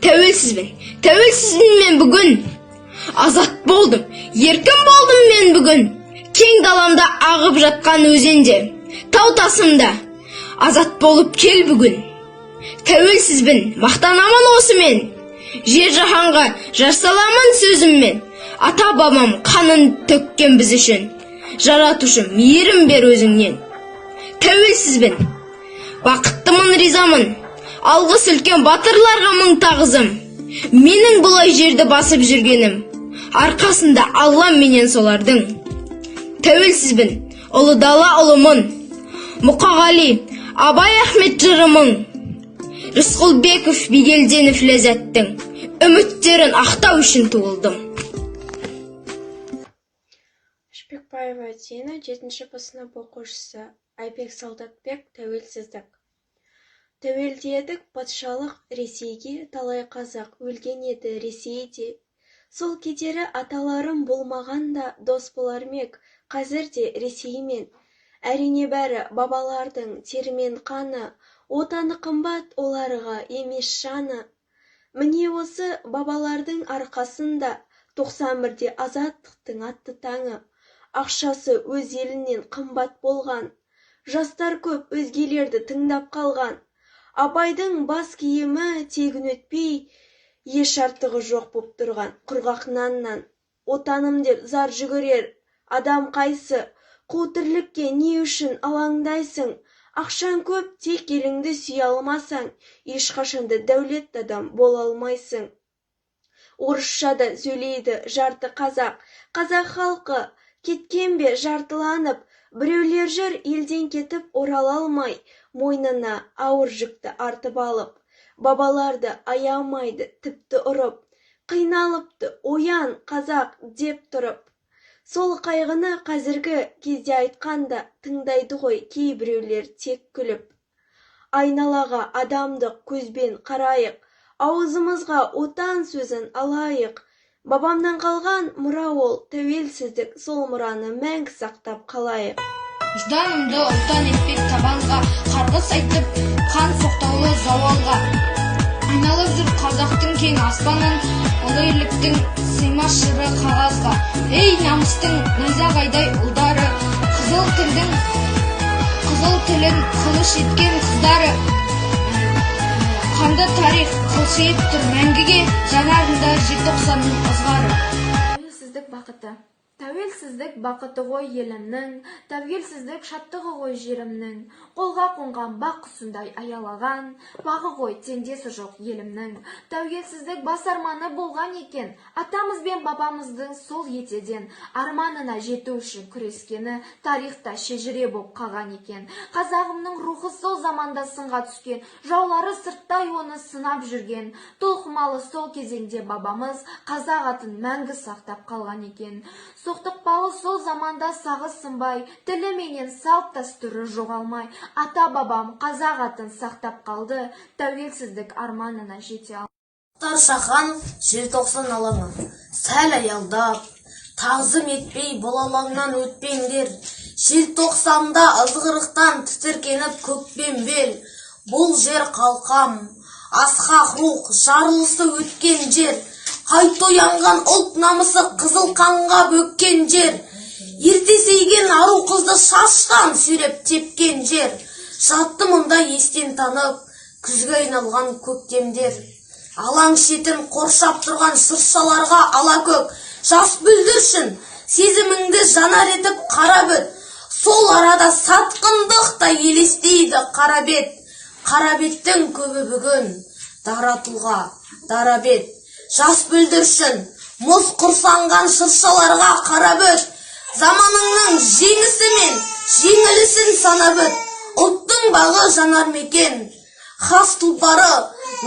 Тәуелсізбін мен бүгін. Азат болдым, еркін болдым мен бүгін. Кең даламда ағып жатқан өзенде, тау тасымда азат болып кел бүгін. Тәуелсізбін, мақтанамын осымен. Жер жаһанға жар саламын сөзіммен. Ата бабам қанын төккен біз үшін. Жаратушым, мейірім бер өзіңнен. Тәуелсізбін, бақыттымын, ризамын. Алғыс үлкен батырларға мың тағзым. Менің бұлай жерді басып жүргенім арқасында Алла менен солардың. Тәуелсізбін, ұлы дала ұлымын. Мұқағали, Абай Ахмет жырымың. Рысқұлбеков, Бигелденов ләззаттың үміттерін ақтау үшін туылдым. Шпекбаева Дина, 7-ші сынып оқушысы. Айбек Солдатбек, тәуелсіздік. Тәуелді едік патшалық Ресейге, талай қазақ өлген еді Ресейде. Сол кетері аталарым болмағанда дос болар мек, қазір де Ресеймен. Әрине бәрі бабалардың термен қаны, отаны қымбат оларға емес жаны. Міне осы бабалардың арқасында 91-де азаттықтың атты таңы. Ақшасы өз елінен қымбат болған, жастар көп өзгелерді тыңдап қалған. Абайдың бас киімі тегін өтпей, еш артығы жоқ боп тұрған құрғақ наннан. Отаным деп зар жүгірер адам қайсы, қу тірлікке не үшін алаңдайсың? Ақшан көп, тек еліңді сүйе алмасаң, ешқашанда дәулетті адам бола алмайсың. Орысша да сөйлейді жарты қазақ, қазақ халқы кеткен бе жартыланып, біреулер жүр елден кетіп орала алмай, мойнына ауыр жүкті артып алып, бабаларды аямайды тіпті ұрып, қиналыпты оян қазақ деп тұрып. Сол қайғыны қазіргі кезде айтқанда тыңдайды ғой кейбіреулер тек күліп. Айналаға адамдық көзбен қарайық, аузымызға отан сөзін алайық. Бабамнан қалған мұра ол тәуелсіздік, сол мұраны мәңгі сақтап қалайық. Жанымды ұлтан етпек табанға, қарғыс айтып, қан соқтаулы зауалға. Айналып жүр қазақтың кең аспанын, ұлы ерліктің сыймас жыры қағазға. Ей намыстың найзағайдай ұлдары, қызыл тілін қылыш еткен қыздары. Қанды тарих қылшиып тұр мәңгіге, жанарында желтоқсанның ызғары. Тәуелсіздік бақыты. Тәуелсіздік бақыты ғой елімнің, тәуелсіздік шаттығы ғой жерімнің, қолға қонған бақ құсындай аялаған, бағы ғой теңдесі жоқ елімнің. Тәуелсіздік бас арманы болған екен, атамыз бен бабамыздың сол етеден арманына жету үшін күрескені тарихта шежіре боп қалған екен. Қазағымның рухы сол заманда сынға түскен, жаулары сырттай оны сынап жүрген, толқымалы сол кезеңде бабамыз қазақ атын мәңгі сақтап қалған екен. Соқтықпалы сол заманда сағы сынбай, тілі менен салт дәстүрі жоғалмай, ата бабам қазақ атын сақтап қалды, тәуелсіздік арманына жете алды. Шахан желтоқсан алаңы, сәл аялдап, тағзым етпей бұл алаңнан өтпеңдер. Желтоқсанда ызғырықтан тітіркеніп көкпен бел, бұл жер қалқам, асқақ рух, жарылысы өткен жер. Қайт оянған ұлт намысы қызыл қанға бөккен жер. Ерте сейген ару қызды шаштан сүйреп тепкен жер. Жатты мұнда естен танып, күзге айналған көктемдер. Алаң шетін қоршап тұрған шыршаларға ала көк, жас бүлдіршін, сезіміңді жанар етіп қара бүт. Сол арада сатқындық та елестейді қара бет. Қара беттің көбі бүгін, дара тұлға, дара бет. Жас бүлдіршін, мұз құрсанған шыршаларға қарап өт. Заманыңның жеңісі мен жеңілісін санап өт. Ұлттың бағы жанар мекен, хас тұлпары,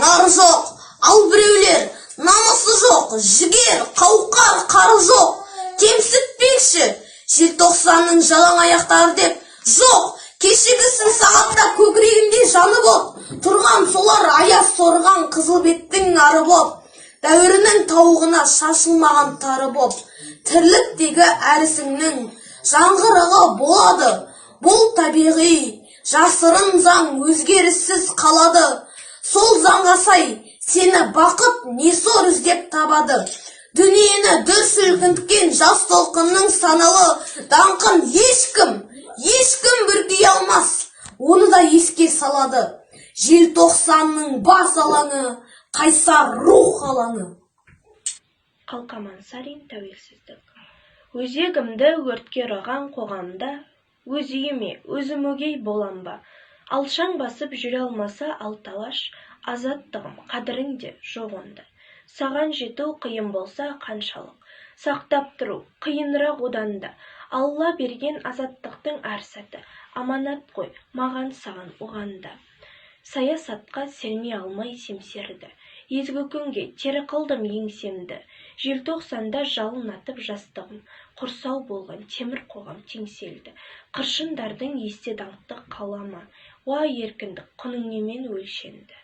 нар жоқ. Ал біреулер, намысы жоқ, жігер, қауқар, қары жоқ. Кемсітпекші, желтоқсанның жалаң аяқтары деп. Жоқ, кешегісін сағатта көкірегінде жаны боп. Тұрған солар аяз сорған қызыл беттің нары боп. Дәуірінің тауығына шашылмаған тары боп, тірліктегі әрісіңнің жаңғырығы болады. Бұл табиғи, жасырын заң өзгеріссіз қалады. Сол заңға сай Сені бақыт не сор іздеп табады. Дүниені дүр сілкінткен жас толқынның саналы даңқын ешкім бүркей алмас. Оны да еске салады. Желтоқсанның бас алаңы, қайсар рух алаңы. Қалқаман Сарин, тәуелсіздік. Өзегімді өртке ұрған қоғамда, өз үйіме, өзім өгей болам ба? Алшаң басып жүре алмаса алталаш, азаттығым қадіріңде жоқ онда. Саған жету қиын болса қаншалық, сақтап тұру қиынырақ одан да. Алла берген азаттықтың әр сәті, аманат қой маған саған оғанда. Саясатқа серме алмай семсерді, езгі күнге тері қылдым еңсемді. Желтоқсанда жалын атып жастығым, құрсау болған темір қоғам теңселді. Қыршындардың есте даңқты қалама, уа еркіндік құның немен өлшенді.